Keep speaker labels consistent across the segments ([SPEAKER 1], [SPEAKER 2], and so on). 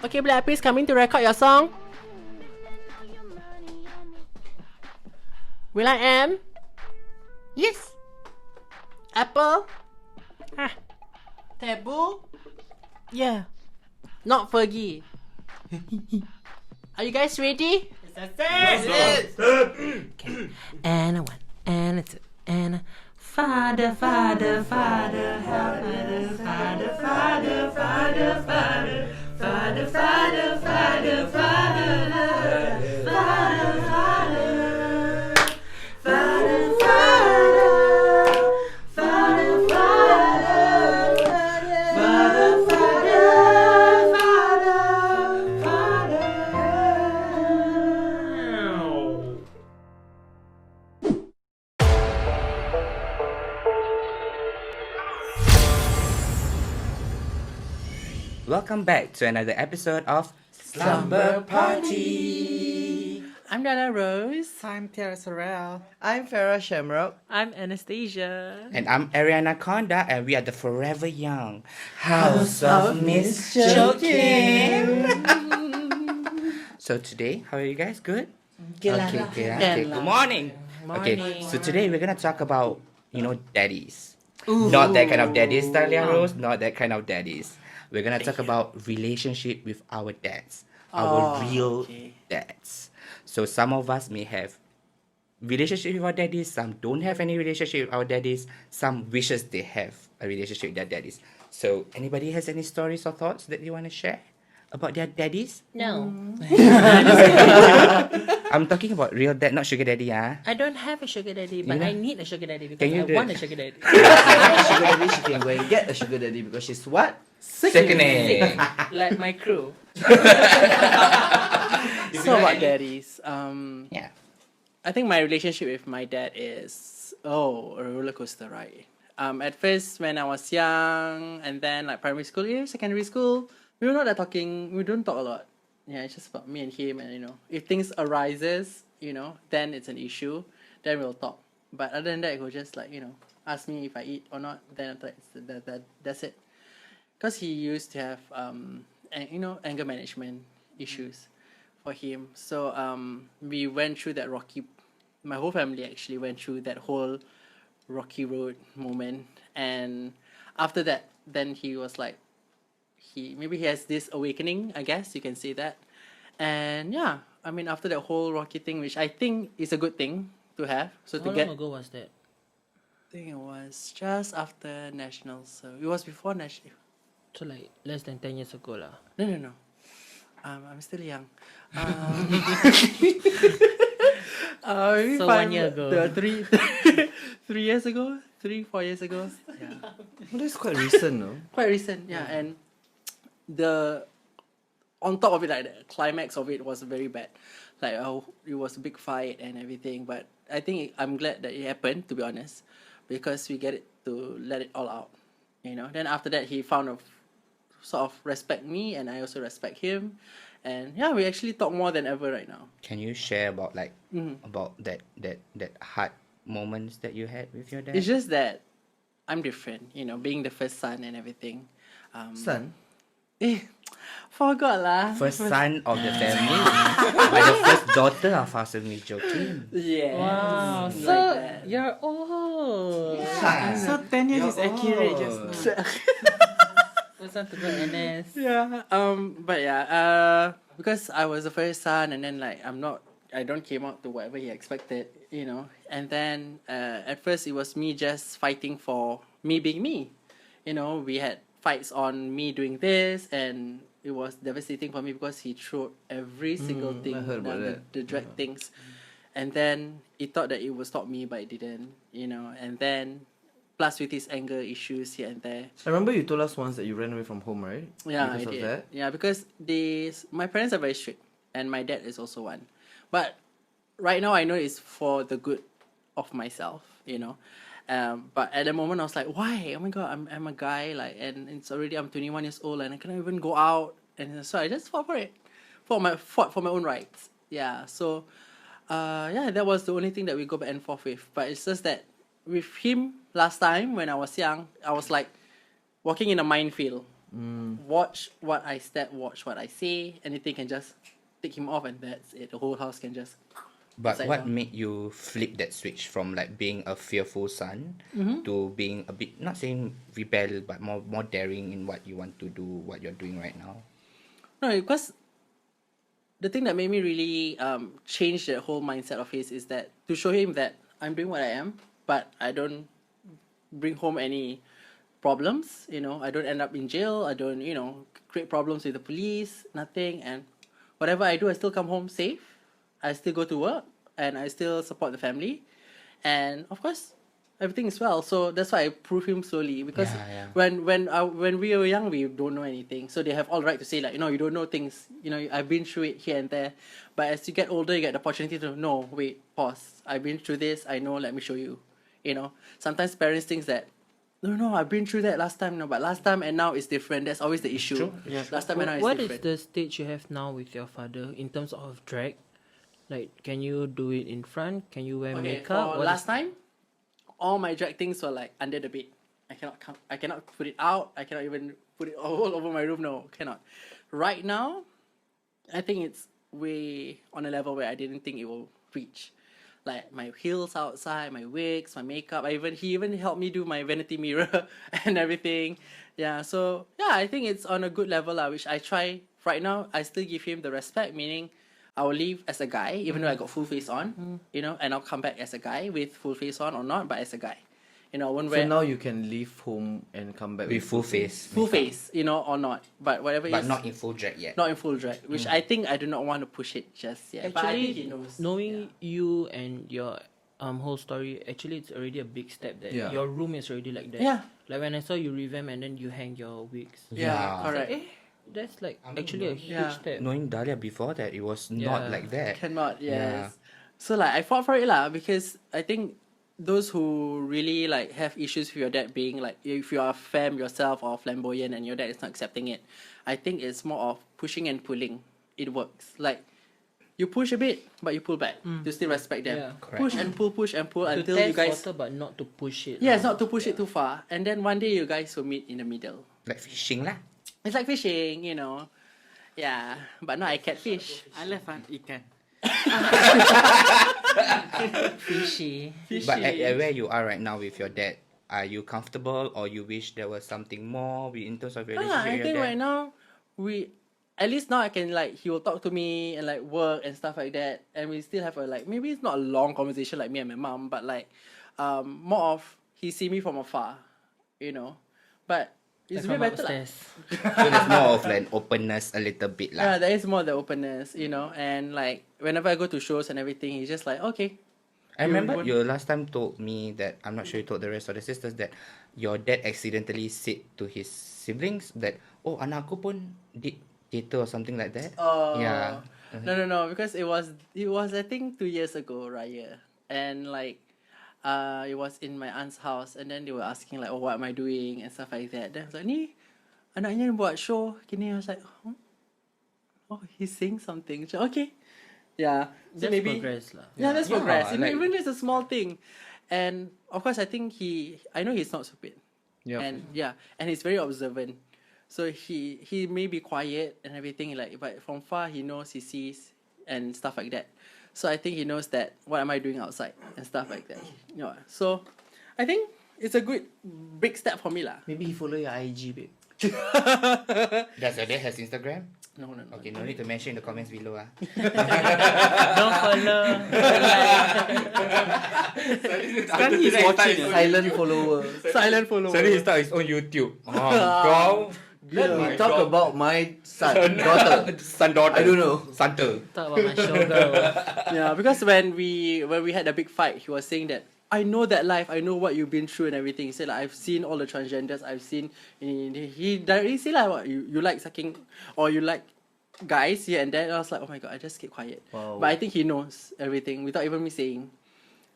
[SPEAKER 1] Okay, Black, please come in to record your song. Will I am? Yes. Apple? Taboo? Yeah. Not Fergie. Are you guys ready?
[SPEAKER 2] Yes.
[SPEAKER 1] Okay. And a one, and a two, and a Father, Father, Father, Father, Father, Father, Father, Father, Father, Father, Father, Father, Father,
[SPEAKER 2] Welcome back to another episode of Slumber Party.
[SPEAKER 1] I'm Dada Rose.
[SPEAKER 3] I'm Tiara Sorrell.
[SPEAKER 4] I'm Farah Shamrock.
[SPEAKER 3] I'm Anastasia.
[SPEAKER 2] And I'm Ariana Conda, and we are the forever young House of Miss Joaquim. So today, how are you guys? Good? Okay. Good morning. Okay, so today we're gonna talk about, daddies. Not that kind of daddies, Talia Rose. Not that kind of daddies. We're gonna talk about relationship with our dads, our real dads. So some of us may have relationship with our daddies, some don't have any relationship with our daddies, some wishes they have a relationship with their daddies. So anybody has any stories or thoughts that you want to share about their daddies?
[SPEAKER 1] No.
[SPEAKER 2] I'm talking about real dad, not sugar daddy,
[SPEAKER 1] I don't have a sugar daddy, but I need a sugar daddy because I want a sugar daddy.
[SPEAKER 4] Sugar daddy, she can go and get a sugar daddy because she's what?
[SPEAKER 2] Sickening.
[SPEAKER 1] Like my crew.
[SPEAKER 3] So about daddies,
[SPEAKER 2] Yeah.
[SPEAKER 3] I think my relationship with my dad is a roller coaster ride. At first when I was young, and then like primary school years, secondary school, we were not that talking. We don't talk a lot. Yeah, it's just about me and him, and if things arises, then it's an issue. Then we'll talk. But other than that, he'll just ask me if I eat or not. Then that's it. Because he used to have anger management issues for him. So we went through that my whole family actually went through that whole rocky road moment. And after that, then he was like, he has this awakening, I guess you can say that. And yeah, I mean, after that whole rocky thing, which I think is a good thing to have. So
[SPEAKER 1] How long ago was that?
[SPEAKER 3] I think it was just after nationals. So it was before national.
[SPEAKER 1] So like less than 10 years ago lah.
[SPEAKER 3] No. I'm still young.
[SPEAKER 1] So 1 year ago.
[SPEAKER 3] 3 years ago? 4 years ago? Yeah.
[SPEAKER 4] Well, that's quite recent, no?
[SPEAKER 3] Quite recent, yeah. And on top of it, like the climax of it was very bad. Like, it was a big fight and everything. But I think I'm glad that it happened, to be honest, because we get it to let it all out. Then after that, he found a sort of respect me, and I also respect him. And yeah, we actually talk more than ever right now.
[SPEAKER 2] Can you share about about that hard moments that you had with your dad?
[SPEAKER 3] It's just that I'm different, being the first son and everything.
[SPEAKER 4] Son?
[SPEAKER 3] Forgot lah.
[SPEAKER 2] First son of the family, but the first daughter of House of Miss Joaquim.
[SPEAKER 3] Yeah.
[SPEAKER 1] Wow.
[SPEAKER 3] Like
[SPEAKER 1] So
[SPEAKER 3] that.
[SPEAKER 1] you're old.
[SPEAKER 3] So 10 years is accurate just now.
[SPEAKER 1] First one to go NS.
[SPEAKER 3] Yeah. But yeah. Because I was the first son, and then I don't came out to whatever he expected, And then at first it was me just fighting for me being me. We had fights on me doing this, and it was devastating for me because he threw every single thing,
[SPEAKER 4] I heard about that.
[SPEAKER 3] the drag things. And then he thought that it would stop me, but it didn't, And then plus with his anger issues here and there.
[SPEAKER 4] I remember you told us once that you ran away from home, right?
[SPEAKER 3] Yeah,
[SPEAKER 4] because
[SPEAKER 3] I did.
[SPEAKER 4] Of that?
[SPEAKER 3] Yeah, because my parents are very strict, and my dad is also one. But right now, I know it's for the good of myself, But at the moment, I was like, why? Oh my god, I'm a guy, and it's already I'm 21 years old, and I cannot even go out, and so I just fought for it, fought for my own rights. Yeah, so, that was the only thing that we go back and forth with. But it's just that with him last time when I was young, I was like walking in a minefield. watch what I step, watch what I say. Anything can just take him off, and that's it. The whole house can just.
[SPEAKER 2] But
[SPEAKER 3] Upside
[SPEAKER 2] what
[SPEAKER 3] down.
[SPEAKER 2] made you flip that switch from like being a fearful son to being a bit, not saying rebel, but more daring in what you want to do, what you're doing right now?
[SPEAKER 3] No, because the thing that made me really change the whole mindset of his is that to show him that I'm doing what I am, but I don't bring home any problems. I don't end up in jail. I don't create problems with the police. Nothing, and whatever I do, I still come home safe. I still go to work, and I still support the family, and of course, everything is well. So that's why I prove him slowly because
[SPEAKER 2] Yeah.
[SPEAKER 3] when we were young, we don't know anything. So they have all right to say like, you don't know things. I've been through it here and there, but as you get older, you get the opportunity to know. Wait, pause. I've been through this. I know. Let me show you. Sometimes parents think that. No, I've been through that last time. No, but last time and now is different. That's always the issue.
[SPEAKER 2] True.
[SPEAKER 4] Yeah.
[SPEAKER 3] Last time and now is
[SPEAKER 1] What is
[SPEAKER 3] different.
[SPEAKER 1] the stage you have now with your father in terms of drag? Like, can you do it in front? Can you wear
[SPEAKER 3] Okay,
[SPEAKER 1] makeup?
[SPEAKER 3] for
[SPEAKER 1] What
[SPEAKER 3] last
[SPEAKER 1] is-
[SPEAKER 3] time, all my drag things were like under the bed. I cannot put it out. I cannot even put it all over my room. No, cannot. Right now, I think it's way on a level where I didn't think it will reach. Like my heels outside, my wigs, my makeup. He even helped me do my vanity mirror and everything. Yeah, so yeah, I think it's on a good level, which I try right now. I still give him the respect, meaning I will leave as a guy, even though I got full face on, and I'll come back as a guy with full face on or not, but as a guy. I won't
[SPEAKER 4] So
[SPEAKER 3] wear
[SPEAKER 4] now you can leave home and come back
[SPEAKER 2] With full face.
[SPEAKER 3] full face, or not. But whatever
[SPEAKER 2] But
[SPEAKER 3] is
[SPEAKER 2] not in full drag yet.
[SPEAKER 3] not in full drag, which I think I do not want to push it just yet. But I think he
[SPEAKER 1] Actually,
[SPEAKER 3] knows.
[SPEAKER 1] knowing you and your whole story, actually, it's already a big step. That
[SPEAKER 4] Yeah.
[SPEAKER 1] your room is already like that.
[SPEAKER 3] Yeah.
[SPEAKER 1] Like when I saw you revamp and then you hang your wigs.
[SPEAKER 3] Yeah, correct.
[SPEAKER 1] That's like
[SPEAKER 2] I mean,
[SPEAKER 1] actually a huge
[SPEAKER 3] Yeah.
[SPEAKER 1] step.
[SPEAKER 2] Knowing Dahlia before that, it was not
[SPEAKER 1] Yeah.
[SPEAKER 2] like that.
[SPEAKER 3] Cannot,
[SPEAKER 2] Yeah.
[SPEAKER 3] yes. So like I fought for it because I think those who really like have issues with your dad being like, if you are femme yourself or flamboyant and your dad is not accepting it, I think it's more of pushing and pulling. It works. Like you push a bit but you pull back to still respect them.
[SPEAKER 1] Yeah.
[SPEAKER 2] Correct.
[SPEAKER 3] Push and pull
[SPEAKER 1] To
[SPEAKER 3] until
[SPEAKER 1] test
[SPEAKER 3] you guys
[SPEAKER 1] water, but not to push it.
[SPEAKER 3] yes, not to push it too far. And then one day you guys will meet in the middle.
[SPEAKER 2] Like fishing lah.
[SPEAKER 3] It's like fishing, Yeah, but not I catfish.
[SPEAKER 5] I love ikan.
[SPEAKER 1] Fishy.
[SPEAKER 2] But at where you are right now with your dad, are you comfortable or you wish there was something more in terms of your relationship
[SPEAKER 3] I
[SPEAKER 2] with your
[SPEAKER 3] think
[SPEAKER 2] dad?
[SPEAKER 3] right now at least now I can he will talk to me and like work and stuff like that, and we still have a maybe it's not a long conversation like me and my mom, but more of he see me from afar, but it's
[SPEAKER 1] Like
[SPEAKER 3] way
[SPEAKER 1] from
[SPEAKER 3] better lah.
[SPEAKER 1] upstairs.
[SPEAKER 2] So there's more of like openness a little bit lah.
[SPEAKER 3] Yeah, there is more the openness, and like whenever I go to shows and everything, he's just like okay.
[SPEAKER 2] I remember
[SPEAKER 3] You
[SPEAKER 2] you last time told me that, I'm not sure you told the rest of the sisters, that your dad accidentally said to his siblings that, oh, anak aku pun did theatre or something like that. Yeah.
[SPEAKER 3] No, because it was I think 2 years ago, Raya, and like it was in my aunt's house, and then they were asking like, oh, what am I doing and stuff like that. Then I was like, ni anaknya buat show gini. I was like, oh, he's saying something. So, okay, yeah, so
[SPEAKER 1] That's
[SPEAKER 3] maybe
[SPEAKER 1] progress lah.
[SPEAKER 3] yeah, that's
[SPEAKER 2] Yeah,
[SPEAKER 3] progress.
[SPEAKER 2] like-
[SPEAKER 3] Even if it's a small thing, and of course I think I know he's not stupid.
[SPEAKER 4] Yeah.
[SPEAKER 3] And he's very observant. So he may be quiet and everything, but from far he knows, he sees and stuff like that. So I think he knows that what am I doing outside and stuff like that. So I think it's a good big step for me lah.
[SPEAKER 4] Maybe he follow your IG, babe.
[SPEAKER 2] Does your dad has Instagram?
[SPEAKER 3] No.
[SPEAKER 2] Okay, no need to mention in the comments below ah.
[SPEAKER 1] Don't follow.
[SPEAKER 5] Sekarang he's watching.
[SPEAKER 4] Silent follower.
[SPEAKER 3] Silent follower.
[SPEAKER 2] Suddenly he start his own YouTube. Kau
[SPEAKER 4] Let me
[SPEAKER 2] my
[SPEAKER 4] talk
[SPEAKER 2] God.
[SPEAKER 4] about my son, daughter.
[SPEAKER 2] son daughter.
[SPEAKER 4] I don't know.
[SPEAKER 2] Santa.
[SPEAKER 1] Talk about my showgirl.
[SPEAKER 3] Yeah, because when we had a big fight, he was saying that I know that life, I know what you've been through and everything. He said like, I've seen all the transgenders, I've seen. He directly said like, what you like sucking or you like guys here and there. And I was like, oh my god, I just keep quiet.
[SPEAKER 4] Wow.
[SPEAKER 3] But I think he knows everything without even me saying.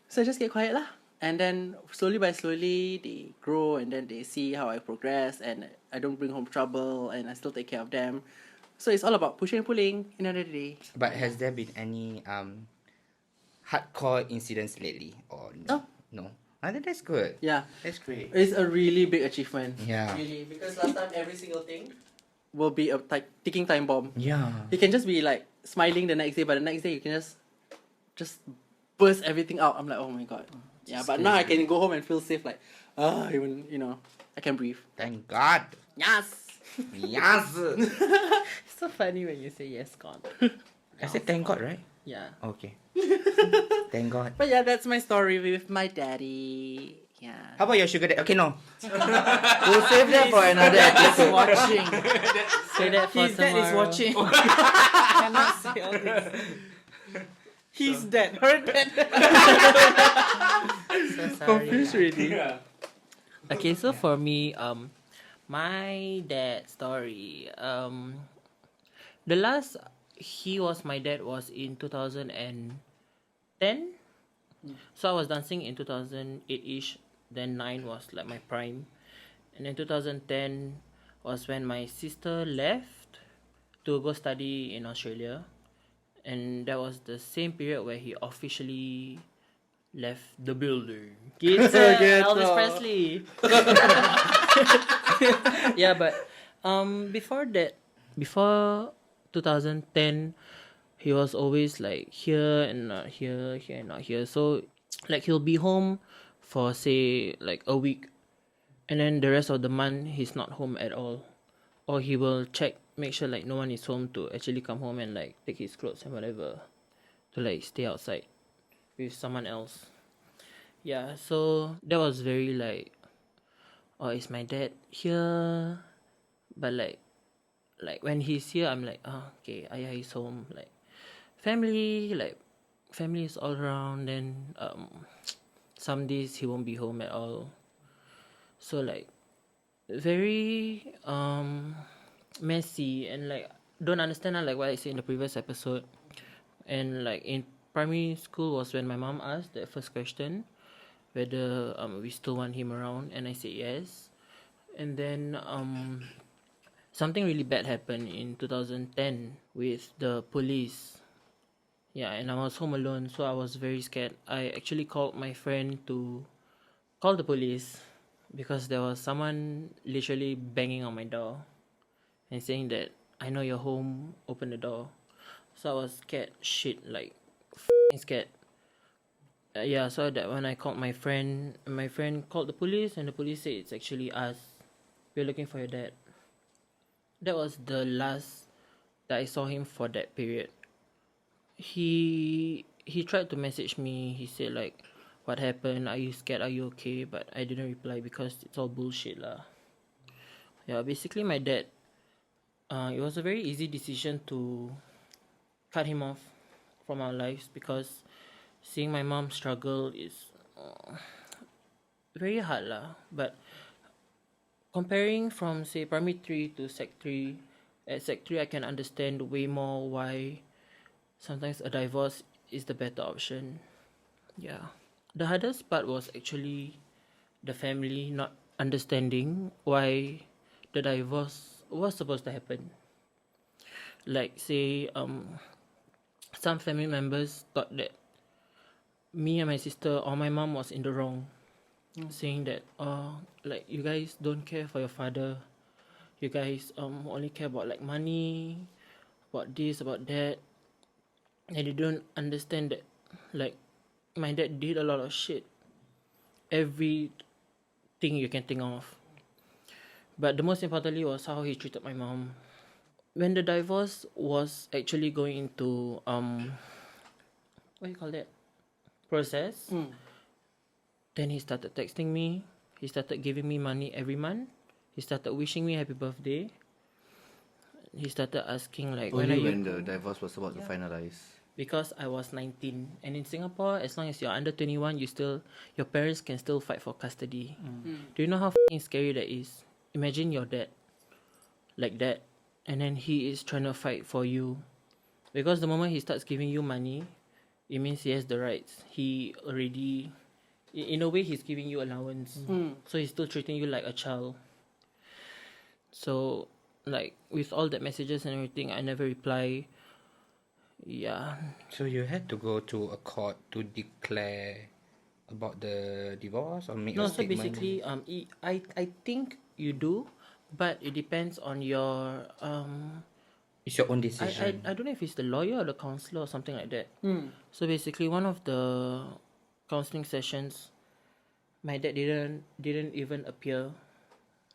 [SPEAKER 3] So I just get quiet lah. And then slowly by slowly they grow and then they see how I progress and I don't bring home trouble and I still take care of them. So it's all about pushing and pulling in the end of the day.
[SPEAKER 2] But has there been any hardcore incidents lately or no?
[SPEAKER 3] No.
[SPEAKER 2] No. I think that's good.
[SPEAKER 3] Yeah,
[SPEAKER 2] That's great.
[SPEAKER 3] it's a really big achievement.
[SPEAKER 2] Yeah.
[SPEAKER 3] Really, because last time every single thing will be a ticking time bomb.
[SPEAKER 2] Yeah.
[SPEAKER 3] You can just be like smiling the next day, but the next day you can just burst everything out. I'm like, oh my god. Yeah, but now I can go home and feel safe. Like, even I can breathe.
[SPEAKER 2] Thank God.
[SPEAKER 3] Yes.
[SPEAKER 2] Yes.
[SPEAKER 1] It's so funny when you say yes, God.
[SPEAKER 2] I said thank God, right?
[SPEAKER 3] Yeah.
[SPEAKER 2] Okay. Thank God.
[SPEAKER 3] But yeah, that's my story with my daddy. Yeah.
[SPEAKER 2] How about your sugar daddy? Okay, no.
[SPEAKER 4] We'll save that for another episode.
[SPEAKER 1] Watching. Say that for
[SPEAKER 5] His dad is
[SPEAKER 1] tomorrow.
[SPEAKER 5] watching.
[SPEAKER 1] Cannot say all this.
[SPEAKER 5] He's dead. Her dead.
[SPEAKER 1] So sorry.
[SPEAKER 3] Confused already.
[SPEAKER 1] Okay, so for me, my dad story. The last he was my dad was in 2010. So I was dancing in 2008-ish. Then 9 was like my prime, and then 2010 was when my sister left to go study in Australia, and that was the same period where he officially left the building. Gitu, Elvis Presley. Yeah, but before that, before 2010, he was always like here and not here, here and not here. So like he'll be home for say like a week, and then the rest of the month he's not home at all, or he will check, make sure like no one is home to actually come home and like take his clothes and whatever, to like stay outside with someone else. Yeah, so that was very like, oh, is my dad here? But like when he's here, I'm like, oh, okay, Ayah is home. Like family is all around. Then some days he won't be home at all. So like very messy, and like don't understand like what I said in the previous episode. And like in primary school was when my mom asked that first question, whether we still want him around, and I said yes. And then something really bad happened in 2010 with the police. Yeah, and I was home alone, so I was very scared. I actually called my friend to call the police because there was someone literally banging on my door and saying that, I know you're home, open the door. So I was scared shit, like scared. Yeah, so that when I called my friend called the police, and the police said it's actually us. We're looking for your dad. That was the last that I saw him for that period. He tried to message me. He said like, what happened? Are you scared? Are you okay? But I didn't reply because it's all bullshit lah. Yeah, basically my dad, it was a very easy decision to cut him off from our lives, because seeing my mom struggle is very hard lah. But comparing from say primary 3 to sec 3, at sec 3 I can understand way more why sometimes a divorce is the better option. Yeah. The hardest part was actually the family not understanding why the divorce was supposed to happen. Like say some family members thought that me and my sister or my mom was in the wrong, saying that like you guys don't care for your father, you guys only care about like money, about this, about that, and they don't understand that like my dad did a lot of shit, everything you can think of. But the most importantly was how he treated my mom. When the divorce was actually going into what do you call that, process, then he started texting me. He started giving me money every month. He started wishing me happy birthday. He started asking like,
[SPEAKER 4] Only
[SPEAKER 1] when are
[SPEAKER 4] when
[SPEAKER 1] you?
[SPEAKER 4] the divorce was about to finalize.
[SPEAKER 1] Because I was 19, and in Singapore, as long as you're under 21, your parents can still fight for custody. Do you know how fucking scary that is? Imagine your dad like that, and then he is trying to fight for you, because the moment he starts giving you money, it means he has the rights. He already, in a way, he's giving you allowance, so he's still treating you like a child. So like with all that messages and everything, I never reply. Yeah.
[SPEAKER 2] So you had to go to a court to declare about the divorce or make
[SPEAKER 1] No,
[SPEAKER 2] a
[SPEAKER 1] so
[SPEAKER 2] statement?
[SPEAKER 1] basically, I think you do, but it depends on your
[SPEAKER 2] It's your own decision.
[SPEAKER 1] I don't know if it's the lawyer or the counselor or something like that. So basically, one of the counseling sessions, my dad didn't even appear.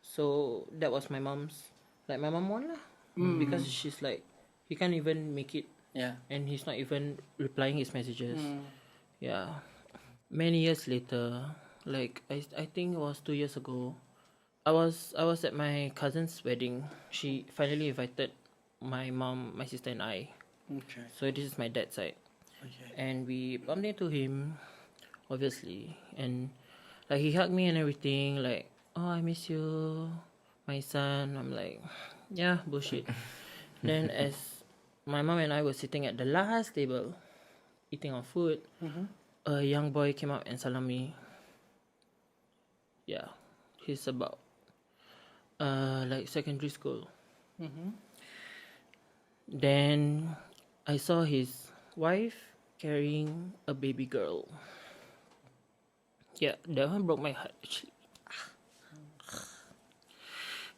[SPEAKER 1] So that was my mom's. Like my mom won lah, because she's like, he can't even make it,
[SPEAKER 3] Yeah.
[SPEAKER 1] and he's not even replying his messages. Yeah, many years later, like I think it was 2 years ago, I was at my cousin's wedding. She finally invited my mom, my sister, and I.
[SPEAKER 3] Okay.
[SPEAKER 1] So this is my dad's side,
[SPEAKER 3] Okay.
[SPEAKER 1] and we bumped into him, obviously, and like he hugged me and everything. Like, oh, I miss you, my son. I'm like, yeah, bullshit. Then as my mom and I were sitting at the last table, eating our food, a young boy came up and salam me. Yeah, he's about like secondary school. Then I saw his wife carrying a baby girl. Yeah, that one broke my heart actually.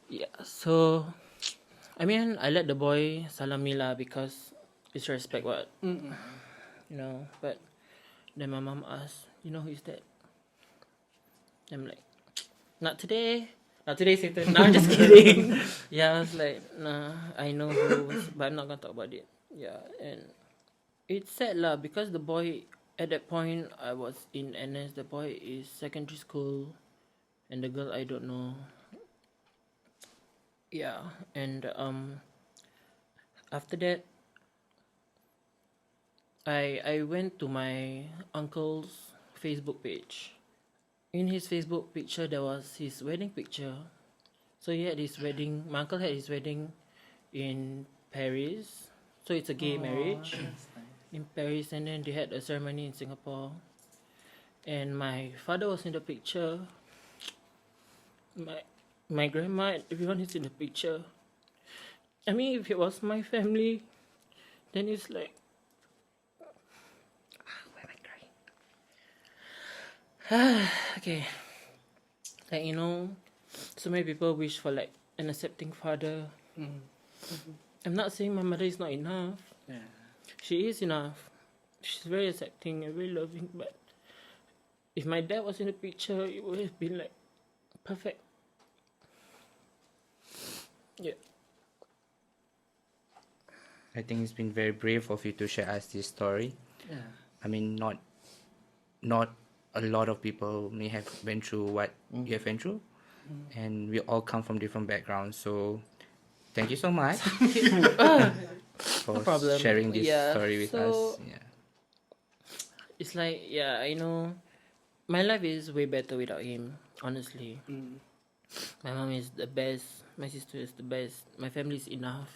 [SPEAKER 1] Yeah, so I mean I let the boy salam me lah because it's respect what. You know, but then my mom asked, you know who is that? I'm like, not today. Not today, Satan. No, I'm just kidding. Yeah, I was like, nah, I know who, but I'm not gonna talk about it. Yeah, and it's sad lah because the boy at that point I was in NS. The boy is secondary school, and the girl I don't know. Yeah, and after that, I went to my uncle's Facebook page. In his Facebook picture, there was his wedding picture. So he had his wedding. My uncle had his wedding in Paris. So it's a gay marriage in Paris, and then they had a ceremony in Singapore. And my father was in the picture. My grandma and everyone is in the picture. I mean, if it was my family, then it's like, why am I crying? Okay, like you know, so many people wish for like an accepting father. I'm not saying my mother is not enough.
[SPEAKER 3] Yeah.
[SPEAKER 1] She is enough. She's very accepting and very loving. But if my dad was in the picture, it would have been like perfect. Yeah.
[SPEAKER 2] I think it's been very brave of you to share us this story.
[SPEAKER 3] Yeah.
[SPEAKER 2] I mean, not a lot of people may have went through what you have went through, and we all come from different backgrounds. So, thank you so much for
[SPEAKER 1] problem.
[SPEAKER 2] sharing this
[SPEAKER 1] Yeah,
[SPEAKER 2] story with
[SPEAKER 1] so-
[SPEAKER 2] us. Yeah.
[SPEAKER 1] It's like, yeah, I know my life is way better without him, honestly. My mom is the best. My sister is the best. My family is enough.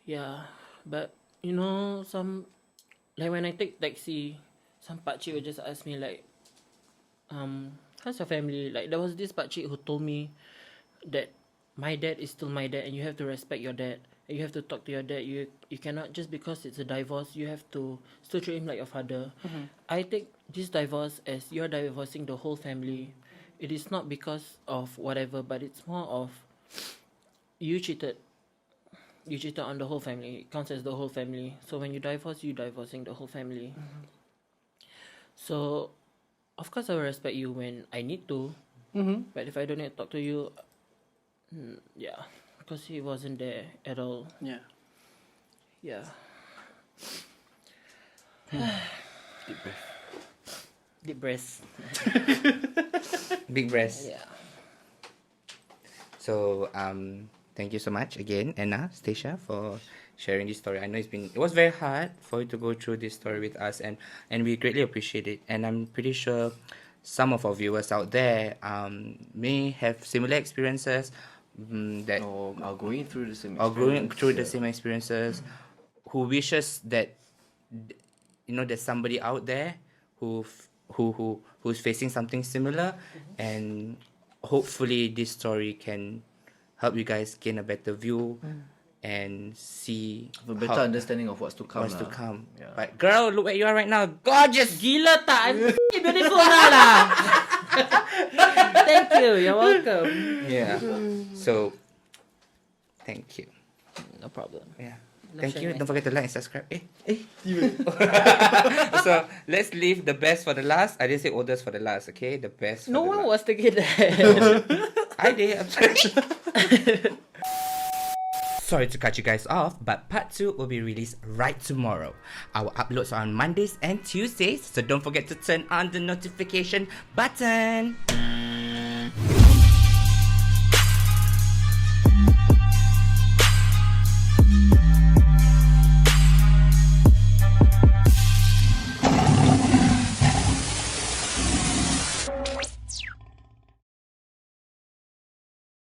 [SPEAKER 1] Yeah, but you know, like when I take taxi, some pakcik will just ask me like, how's your family? Like there was this pakcik who told me that my dad is still my dad, and you have to respect your dad. And you have to talk to your dad. You cannot, just because it's a divorce, you have to still treat him like your father. I take this divorce as you're divorcing the whole family. It is not because of whatever, but it's more of you cheated on the whole family. It counts as the whole family. So when you divorce, you're divorcing the whole family. So of course I will respect you when I need to. But if I don't need to talk to you, yeah, because he wasn't there at all.
[SPEAKER 3] Yeah.
[SPEAKER 1] Yeah.
[SPEAKER 4] Deep breath.
[SPEAKER 1] Deep breath.
[SPEAKER 2] Big breast.
[SPEAKER 1] Yeah.
[SPEAKER 2] So, thank you so much again, Anna, Stacia, for sharing this story. I know it was very hard for you to go through this story with us, and we greatly appreciate it. And I'm pretty sure some of our viewers out there may have similar experiences that
[SPEAKER 4] Or are going through the same
[SPEAKER 2] or going
[SPEAKER 4] experience,
[SPEAKER 2] through the
[SPEAKER 4] yeah.
[SPEAKER 2] same experiences, who wishes that there's somebody out there who's facing something similar, and hopefully this story can help you guys gain a better view and see
[SPEAKER 4] Have a better understanding of what's to come.
[SPEAKER 2] what's to
[SPEAKER 4] lah.
[SPEAKER 2] come.
[SPEAKER 4] Yeah.
[SPEAKER 2] But girl, look where you are right now. Gorgeous.
[SPEAKER 1] Gila tak? I'm beautiful now lah. Thank you. You're welcome.
[SPEAKER 2] Yeah. So, thank you.
[SPEAKER 1] No problem.
[SPEAKER 2] Yeah.
[SPEAKER 1] Love
[SPEAKER 2] Thank
[SPEAKER 1] sharing
[SPEAKER 2] you.
[SPEAKER 1] my
[SPEAKER 2] Don't forget to like and subscribe. So let's leave the best for the last. I didn't say oldest for the last. Okay, the best. For
[SPEAKER 1] No
[SPEAKER 2] the
[SPEAKER 1] one
[SPEAKER 2] last.
[SPEAKER 1] was thinking that.
[SPEAKER 2] I did. I'm sorry. Sorry to cut you guys off, but part 2 will be released right tomorrow. Our uploads are on Mondays and Tuesdays, so don't forget to turn on the notification button.